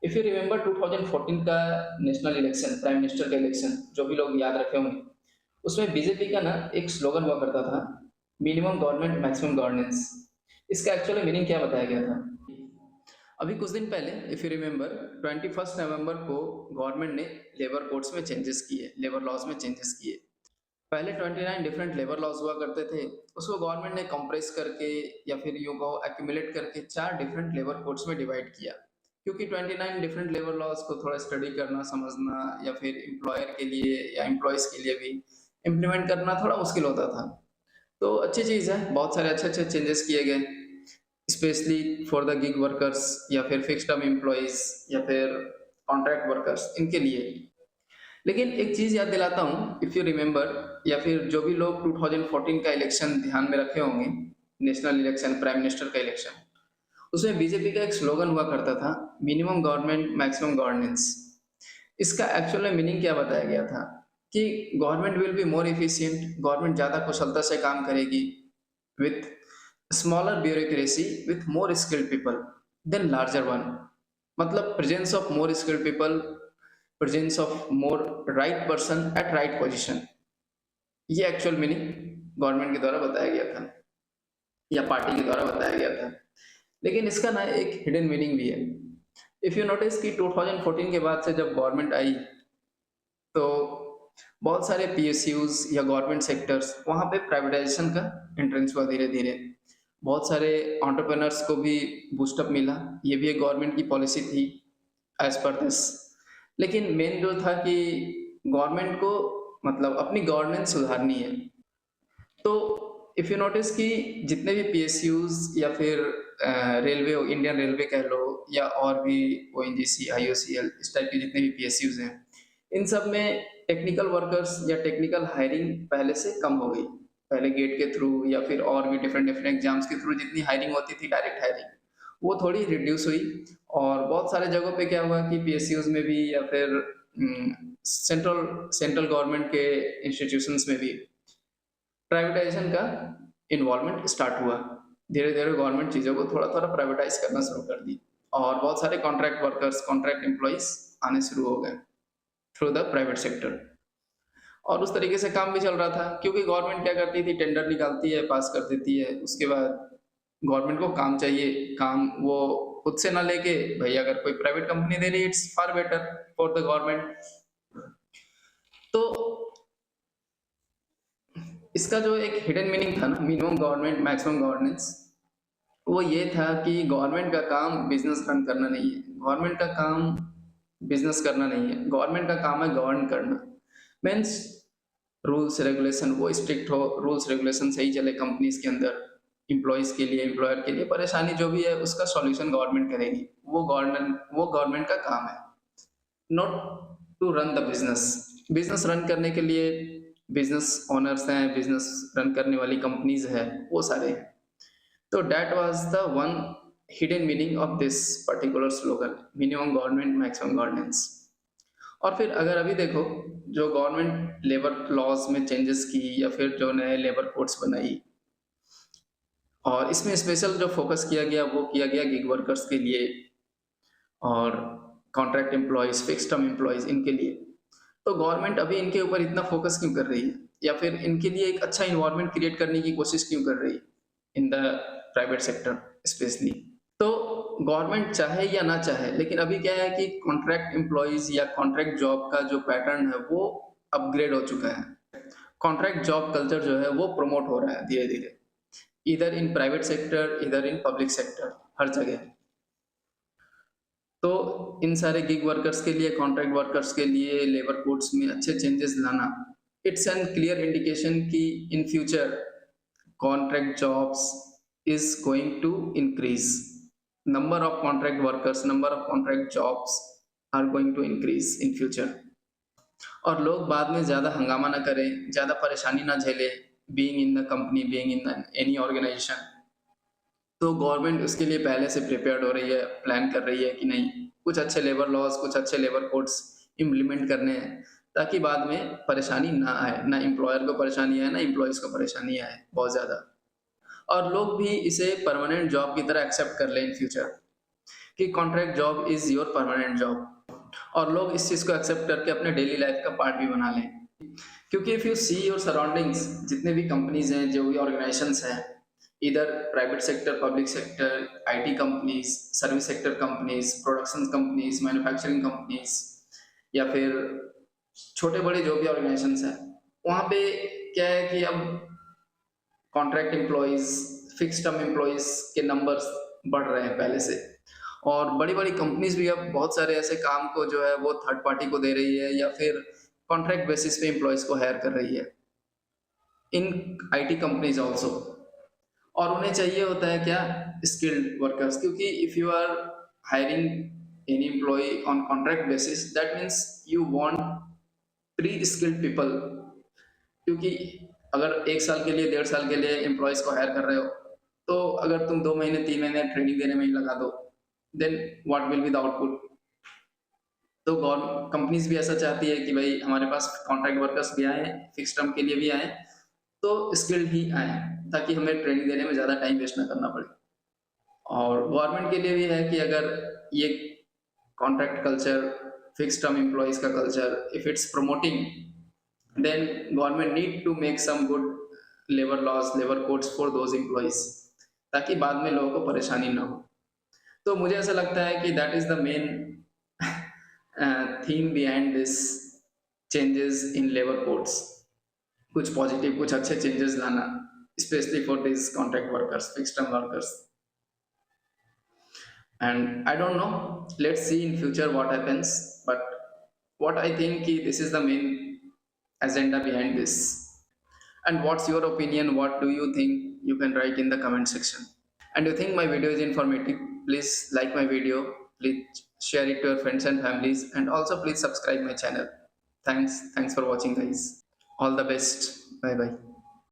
If you remember 2014 का national election, prime minister का election, जो भी लोग याद रखे होंगे, उसमें बीजेपी का ना एक स्लोगन हुआ करता था, मिनिमम गवर्नमेंट मैक्सिमम गवर्नेंस। इसका एक्चुअली मीनिंग क्या बताया गया था? अभी कुछ दिन पहले इफ यू रिमेंबर 21 नवंबर को गवर्नमेंट ने लेबर कोड्स में चेंजेस किए, लेबर लॉज में चेंजेस किए। पहले 29 डिफरेंट लेबर लॉज हुआ करते थे, उसको गवर्नमेंट ने कंप्रेस करके या फिर यूं कहो एक्यूमुलेट करके चार डिफरेंट लेबर कोड्स में डिवाइड किया। क्योंकि 29 डिफरेंट लेबर लॉज को थोड़ा स्टडी करना, समझना या फिर एम्प्लॉयर के लिए या एम्प्लॉयज के लिए भी इम्प्लीमेंट करना थोड़ा मुश्किल होता था। तो अच्छी चीज़ है, बहुत सारे अच्छे-अच्छे चेंजेस किए गए, specially for the gig workers या फिर फिक्स्ड टर्म एम्प्लॉइज़ या फिर कॉन्ट्रैक्ट वर्कर्स, इनके लिए। लेकिन एक चीज़ याद दिलाता हूँ, इफ यू रिमेंबर या फिर जो भी लोग 2014 का इलेक्शन ध्यान में रखे होंगे, नेशनल इलेक्शन, प्राइम मिनिस्टर का इलेक्शन, उसमें बीजेपी का एक स्लोगन हुआ करता था, मिनिमम गवर्नमेंट मैक्सिमम गवर्नेंस। इसका एक्चुअल में मीनिंग क्या बताया गया था कि government will be more efficient, government ज़्यादा कुशलता से काम करेगी with smaller bureaucracy with more skilled people than larger one. मतलब presence of more skilled people, presence of more right person at right position. ये एक्चुअल मीनिंग गवर्नमेंट के द्वारा बताया गया था या पार्टी के द्वारा बताया गया था। लेकिन इसका ना एक हिडन मीनिंग भी है। इफ यू नोटिस कि 2014 के बाद से जब गवर्नमेंट आई, तो बहुत सारे पीएसयूज या गवर्नमेंट सेक्टर्स वहाँ पे प्राइवेटाइजेशन का एंट्रेंस हुआ धीरे धीरे। बहुत सारे एंटरप्रेन्योर्स को भी बूस्टअप मिला, ये भी एक गवर्नमेंट की पॉलिसी थी एज पर दिस। लेकिन मेन जो था कि गवर्नमेंट को मतलब अपनी गवर्नेंस सुधारनी है। तो इफ यू नोटिस कि जितने भी पीएसयूज या फिर रेलवे, इंडियन रेलवे कह लो या और भी ओएनजीसी, आईओसीएल, इस टाइप के जितने भी पीएसयूज हैं, इन सब में टेक्निकल वर्कर्स या टेक्निकल हायरिंग पहले से कम हो गई। पहले गेट के थ्रू या फिर और भी डिफरेंट डिफरेंट एग्जाम्स के थ्रू जितनी हायरिंग होती थी, डायरेक्ट हायरिंग, वो थोड़ी रिड्यूस हुई। और बहुत सारे जगहों पे क्या हुआ कि पीएसयूज में भी या फिर सेंट्रल सेंट्रल गवर्नमेंट के इंस्टीट्यूशंस में भी प्राइवेटाइजेशन का इन्वॉल्वमेंट स्टार्ट हुआ। धीरे-धीरे गवर्नमेंट चीज़ों को थोड़ा-थोड़ा प्राइवेटाइज़ करना शुरू कर दी और बहुत सारे कॉन्ट्रैक्ट वर्कर्स, कॉन्ट्रैक्ट एम्प्लॉइज़ आने शुरू हो गए थ्रू द प्राइवेट सेक्टर। और उस तरीके से काम भी चल रहा था, क्योंकि गवर्नमेंट क्या करती थी, टेंडर निकालती है, पास कर देती है, उसके बाद गवर्नमेंट को काम चाहिए, काम वो खुद से ना लेके, भई अगर कोई प्राइवेट कंपनी दे रही है, it's far better for the government. तो इसका जो एक हिडन मीनिंग था ना, मिनिमम गवर्नमेंट मैक्सिमम गवर्नेंस, वो ये था कि गवर्नमेंट का काम बिजनेस रन करना नहीं है, गवर्नमेंट का काम बिजनेस करना नहीं है, गवर्नमेंट का काम है गवर्न करना। मीन्स रूल्स रेगुलेशन वो स्ट्रिक्ट हो, रूल्स रेगुलेशन सही चले कंपनीज के अंदर, एम्प्लॉइज के लिए, एम्प्लॉयर के लिए परेशानी जो भी है उसका सॉल्यूशन गवर्नमेंट करेगी, वो गवर्नमेंट का काम है, not to run the business. Business run करने के लिए बिजनेस ओनर्स हैं, बिजनेस रन करने वाली कंपनीज है, वो सारे हैं। तो that was the one hidden meaning of this particular slogan, minimum government maximum governance. और फिर अगर अभी देखो, जो गवर्नमेंट लेबर लॉज में चेंजेस की या फिर जो नए लेबर कोड्स बनाई, और इसमें स्पेशल जो फोकस किया गया वो किया गया गिग वर्कर्स के लिए और contract employees, fixed term employees, इनके लिए। तो गवर्नमेंट अभी इनके ऊपर इतना फोकस क्यों कर रही है, या फिर इनके लिए एक अच्छा इन्वायरमेंट क्रिएट करने की कोशिश क्यों कर रही है in the private sector specially? तो गवर्नमेंट चाहे या ना चाहे, लेकिन अभी क्या है कि कॉन्ट्रैक्ट एम्प्लॉइज या कॉन्ट्रैक्ट जॉब का जो पैटर्न है वो अपग्रेड हो चुका है। कॉन्ट्रैक्ट जॉब कल्चर जो है वो प्रमोट हो रहा है धीरे धीरे, इधर इन प्राइवेट सेक्टर, इधर इन पब्लिक सेक्टर, हर जगह। तो इन सारे गिग वर्कर्स के लिए, कॉन्ट्रैक्ट वर्कर्स के लिए लेबर कोड्स में अच्छे चेंजेस लाना, इट्स एन क्लियर इंडिकेशन कि in future contract jobs is going to increase, number of contract workers, number of contract jobs are going to increase in future। और लोग बाद में ज़्यादा हंगामा ना करें, ज़्यादा परेशानी ना झेलें, being in the company, being in any organisation. तो गवर्नमेंट उसके लिए पहले से प्रिपेयर्ड हो रही है, प्लान कर रही है कि नहीं, कुछ अच्छे लेबर लॉज, कुछ अच्छे लेबर कोड्स इम्प्लीमेंट करने हैं, ताकि बाद में परेशानी ना आए, ना एम्प्लॉयर को परेशानी आए, ना एम्प्लॉइज़ को परेशानी आए बहुत ज़्यादा, और लोग भी इसे परमानेंट जॉब की तरह एक्सेप्ट कर लें इन फ्यूचर। कि contract job is your permanent job, और लोग इस चीज को एक्सेप्ट करके अपने डेली लाइफ का पार्ट भी बना लें। क्योंकि if you see your surroundings, जितने भी कंपनीज हैं, जो भी ऑर्गेनाइजेशंस हैं, इधर private sector, public sector, IT companies, service sector companies, production companies, manufacturing companies, या फिर छोटे बड़े जो भी ऑर्गेनाइजेशंस हैं, वहाँ पे क्या है कि अब contract employees, fix term employees के नंबर्स बढ़ रहे हैं पहले से। और बड़ी बड़ी कंपनीज भी अब बहुत सारे ऐसे काम को जो है वो थर्ड पार्टी को दे रही है, या फिर कॉन्ट्रैक्ट बेसिस पे एम्प्लॉयज को हायर कर रही है इन आईटी कंपनीज ऑल्सो। और उन्हें चाहिए होता है क्या, स्किल्ड वर्कर्स, क्योंकि if you are hiring any employ on contract basis, that means you want pre skilled people. क्योंकि अगर 1 साल के लिए, 1.5 साल के लिए एम्प्लॉयज को हायर कर रहे हो, तो अगर तुम 2 महीने 3 महीने ट्रेनिंग देने में ही लगा दो, then what will be the output. तो गवर्नमेंट कंपनीज भी ऐसा चाहती है कि भाई हमारे पास कॉन्ट्रैक्ट वर्कर्स भी आए, फिक्स टर्म के लिए भी आए, तो स्किल्ड ही आए, ताकि हमें ट्रेनिंग देने में ज़्यादा टाइम वेस्ट ना करना पड़े। और गवर्नमेंट के लिए भी है कि अगर ये contract culture, fix term employees का culture, if it's promoting, then government need to make some good labour laws, labour codes for those employees, ताकि बाद में लोगों को परेशानी ना हो। तो मुझे ऐसा लगता है कि that is the main theme behind this changes in labour codes. कुछ पॉजिटिव, कुछ अच्छे चेंजेस लाना, specially for this contract workers, fix term workers. And I don't know, let's see in future what happens, but what I think this is the main agenda behind this. And what's your opinion? What do you think? You can write in the comment section. And you think my video is informative, please like my video, please share it to your friends and families, and also please subscribe my channel. Thanks for watching, guys. All the best. Bye bye.